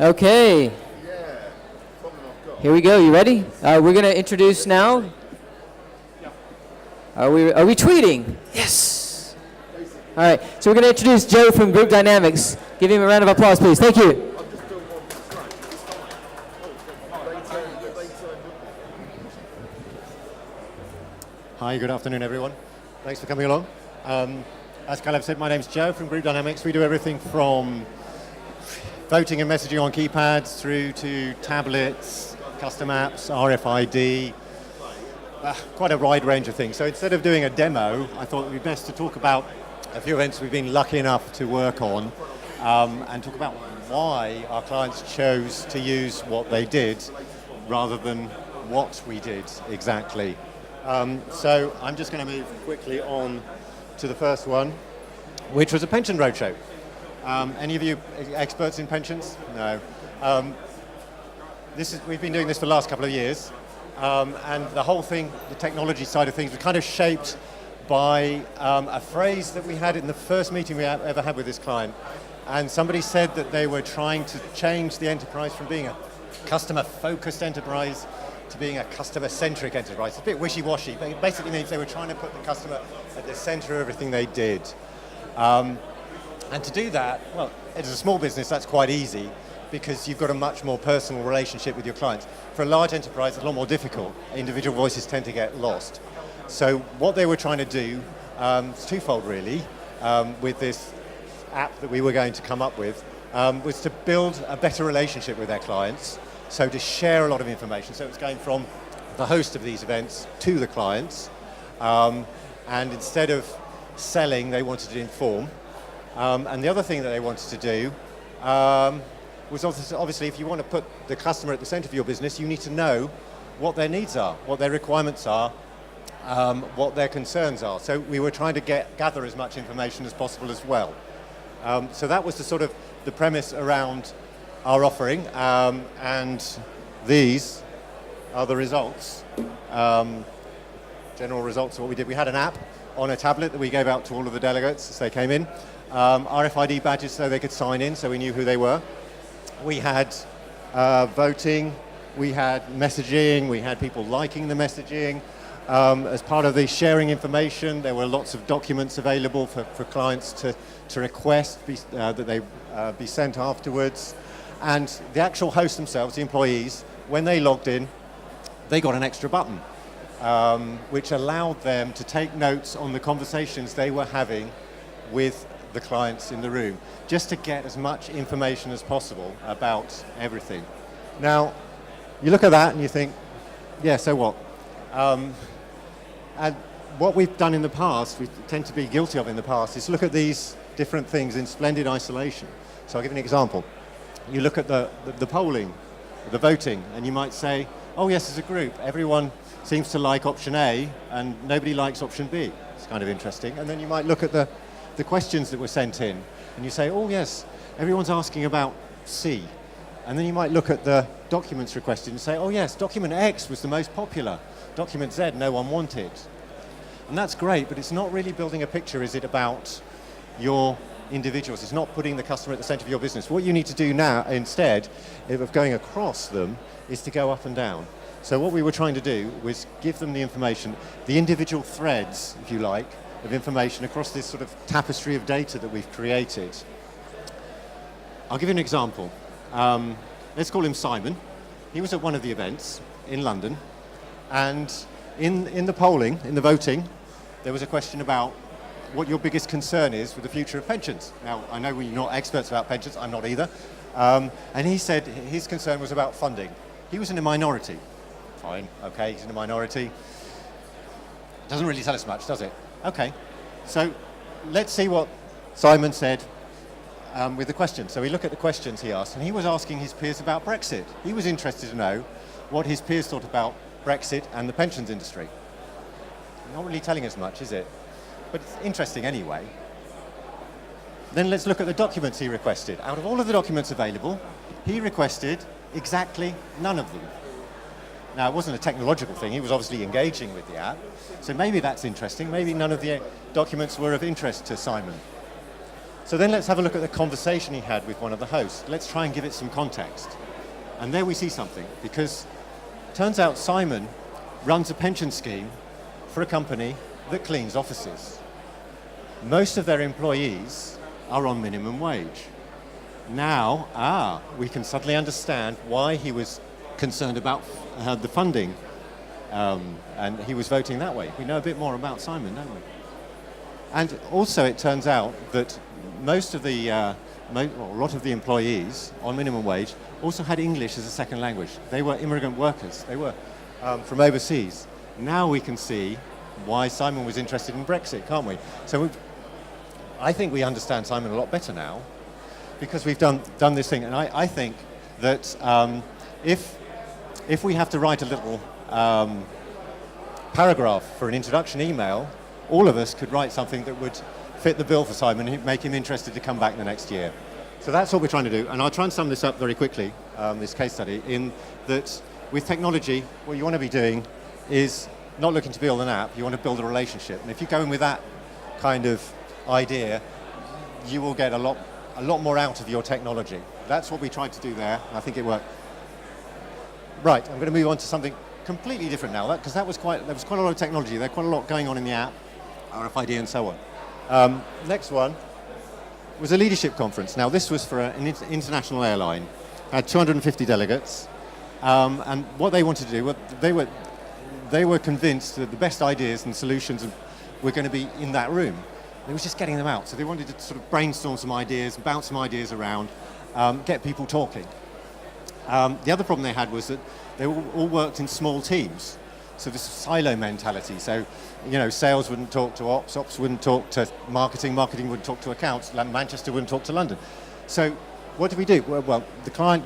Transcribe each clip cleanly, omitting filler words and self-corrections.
Okay. Here we go. You ready? We're going to introduce now. Are we tweeting? Yes. All right. So we're going to introduce Joe from Group Dynamics. Give him a round of applause, please. Thank you. Hi, good afternoon, everyone. Thanks for coming along. As Caleb said, my name's Joe from Group Dynamics. We do everything from voting and messaging on keypads through to tablets, custom apps, RFID, quite a wide range of things. So instead of doing a demo, I thought it would be best to talk about a few events we've been lucky enough to work on and talk about why our clients chose to use what they did rather than what we did exactly. So I'm just going to move quickly on to the first one, which was a pension roadshow. Any of you experts in pensions? No. We've been doing this for the last couple of years, and the whole thing, the technology side of things, was kind of shaped by a phrase that we had in the first meeting we ever had with this client. And somebody said that they were trying to change the enterprise from being a customer-focused enterprise to being a customer-centric enterprise. It's a bit wishy-washy, but it basically means they were trying to put the customer at the center of everything they did. And to do that, well, as a small business, that's quite easy because you've got a much more personal relationship with your clients. For a large enterprise, it's a lot more difficult. Individual voices tend to get lost. So what they were trying to do is twofold, really, with this app that we were going to come up with, was to build a better relationship with their clients. So to share a lot of information. So it's going from the host of these events to the clients. And instead of selling, they wanted to inform. And the other thing that they wanted to do was obviously if you want to put the customer at the center of your business, you need to know what their needs are, what their requirements are, what their concerns are. So we were trying to gather as much information as possible as well. So that was the premise around our offering, and these are the results, general results of what we did. We had an app on a tablet that we gave out to all of the delegates as they came in, RFID badges so they could sign in so we knew who they were. We had voting, we had messaging, we had people liking the messaging. As part of the sharing information, there were lots of documents available for clients to request that they be sent afterwards. And the actual hosts themselves, the employees, when they logged in, they got an extra button, which allowed them to take notes on the conversations they were having with the clients in the room, just to get as much information as possible about everything. Now, you look at that and you think, yeah, so what? And what we've done in the past, we tend to be guilty of in the past, is look at these different things in splendid isolation. So I'll give you an example. You look at the polling, the voting, and you might say, oh yes, as a group, everyone seems to like option A and nobody likes option B. It's kind of interesting. And then you might look at the questions that were sent in and you say, oh yes, everyone's asking about C. And then you might look at the documents requested and say, oh yes, document X was the most popular. Document Z, no one wanted. And that's great, but it's not really building a picture, is it, about your individuals. It's not putting the customer at the center of your business. What you need to do now, instead of going across them, is to go up and down. So what we were trying to do was give them the information, the individual threads, if you like, of information across this sort of tapestry of data that we've created. I'll give you an example. Let's call him Simon. He was at one of the events in London, and in the polling, in the voting, there was a question about what your biggest concern is with the future of pensions. Now, I know we're not experts about pensions, I'm not either, and he said his concern was about funding. He was in a minority. Fine, okay, he's in a minority. Doesn't really tell us much, does it? Okay, so let's see what Simon said with the questions. So we look at the questions he asked, and he was asking his peers about Brexit. He was interested to know what his peers thought about Brexit and the pensions industry. Not really telling us much, is it? But it's interesting anyway. Then let's look at the documents he requested. Out of all of the documents available, he requested exactly none of them. Now, it wasn't a technological thing. He was obviously engaging with the app. So maybe that's interesting. Maybe none of the documents were of interest to Simon. So then let's have a look at the conversation he had with one of the hosts. Let's try and give it some context. And there we see something, because turns out Simon runs a pension scheme for a company that cleans offices. Most of their employees are on minimum wage. Now, we can suddenly understand why he was concerned about the funding, and he was voting that way. We know a bit more about Simon, don't we? And also it turns out that most of the, a lot of the employees on minimum wage also had English as a second language. They were immigrant workers. They were from overseas. Now we can see why Simon was interested in Brexit, can't we? So I think we understand Simon a lot better now because we've done this thing. And I think that if we have to write a little paragraph for an introduction email, all of us could write something that would fit the bill for Simon and make him interested to come back the next year. So that's what we're trying to do. And I'll try and sum this up very quickly, this case study, in that with technology, what you want to be doing is not looking to build an app, you want to build a relationship. And if you go in with that kind of idea, you will get a lot more out of your technology. That's what we tried to do there, and I think it worked. Right, I'm going to move on to something completely different now, because there was quite a lot of technology, there was quite a lot going on in the app, RFID and so on. Next one was a leadership conference. Now this was for an international airline, had 250 delegates, and what they wanted to do, they were convinced that the best ideas and solutions were going to be in that room. It was just getting them out. So they wanted to sort of brainstorm some ideas, bounce some ideas around, get people talking. The other problem they had was that they all worked in small teams. So this silo mentality. So, sales wouldn't talk to ops, ops wouldn't talk to marketing, marketing wouldn't talk to accounts, Manchester wouldn't talk to London. So what did we do? Well, the client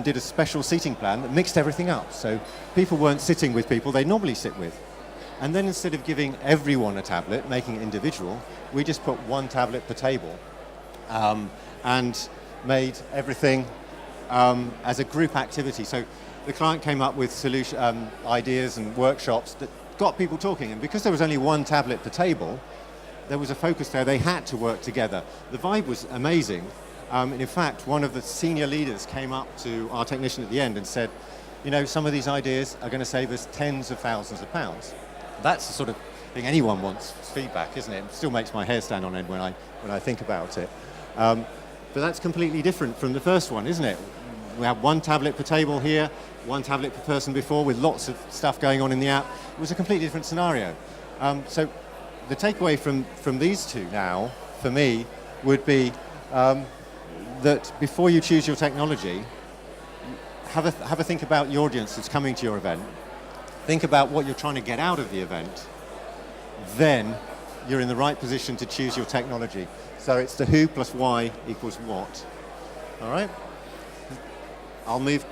did a special seating plan that mixed everything up. So people weren't sitting with people they normally sit with. And then instead of giving everyone a tablet, making it individual, we just put one tablet per table and made everything as a group activity. So the client came up with ideas and workshops that got people talking. And because there was only one tablet per table, there was a focus there. They had to work together. The vibe was amazing. And in fact, one of the senior leaders came up to our technician at the end and said, some of these ideas are going to save us tens of thousands of pounds. That's the sort of thing anyone wants feedback, isn't it? It still makes my hair stand on end when I think about it. But that's completely different from the first one, isn't it? We have one tablet per table here, one tablet per person before, with lots of stuff going on in the app. It was a completely different scenario. So the takeaway from these two now, for me, would be that before you choose your technology, have a think about your audience that's coming to your event. Think about what you're trying to get out of the event. Then you're in the right position to choose your technology. So it's the who plus why equals what. All right? I'll move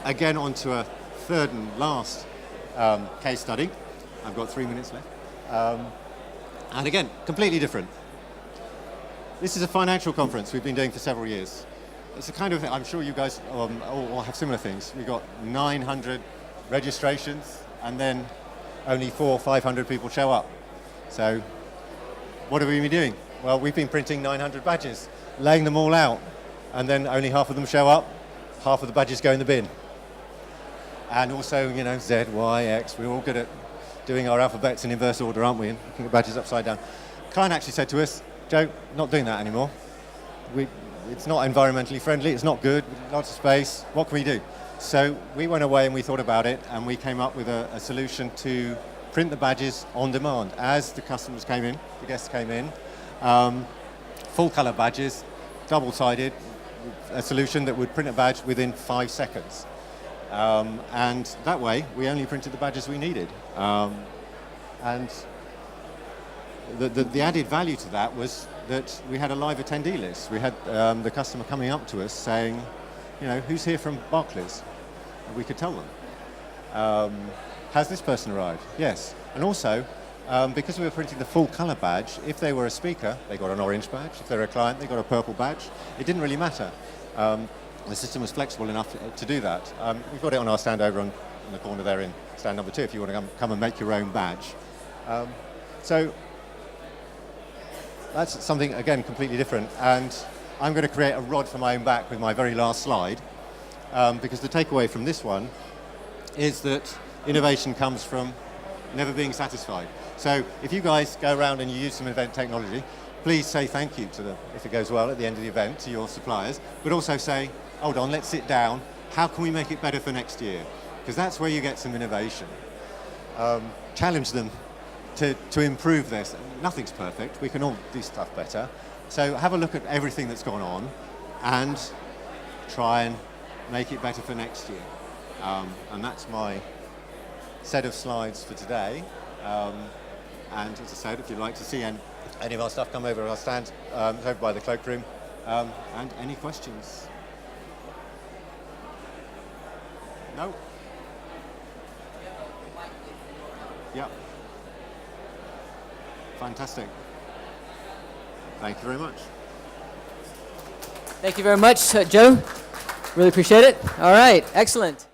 again on to a third and last case study. I've got 3 minutes left. And again, completely different. This is a financial conference we've been doing for several years. It's the kind of thing, I'm sure you guys all have similar things. We've got 900 registrations, and then only 400 or 500 people show up. So what have we been doing? Well, we've been printing 900 badges, laying them all out, and then only half of them show up, half of the badges go in the bin. And also, Z, Y, X, we're all good at doing our alphabets in inverse order, aren't we? And looking at badges upside down. The client actually said to us, Joe, not doing that anymore. It's not environmentally friendly, it's not good, lots of space, what can we do? So we went away and we thought about it, and we came up with a solution to print the badges on demand as the customers came in, the guests came in. Full colour badges, double-sided, a solution that would print a badge within 5 seconds. And that way, we only printed the badges we needed. And the added value to that was that we had a live attendee list. We had the customer coming up to us saying, who's here from Barclays? And we could tell them. Has this person arrived? Yes. And also, because we were printing the full colour badge, if they were a speaker, they got an orange badge. If they were a client, they got a purple badge. It didn't really matter. The system was flexible enough to do that. We've got it on our stand over on the corner there in stand number 2 if you want to come and make your own badge. So that's something, again, completely different. And I'm going to create a rod for my own back with my very last slide, because the takeaway from this one is that innovation comes from never being satisfied. So if you guys go around and you use some event technology, please say thank you to them, if it goes well at the end of the event, to your suppliers, but also say, hold on, let's sit down. How can we make it better for next year? Because that's where you get some innovation. Challenge them to improve this. Nothing's perfect. We can all do stuff better. So have a look at everything that's gone on and try and make it better for next year. And that's my set of slides for today. And as I said, if you'd like to see any of our stuff, come over. I'll stand over by the cloakroom. And any questions? No? Yeah. Fantastic. Thank you very much. Thank you very much, Joe. Really appreciate it. All right, excellent.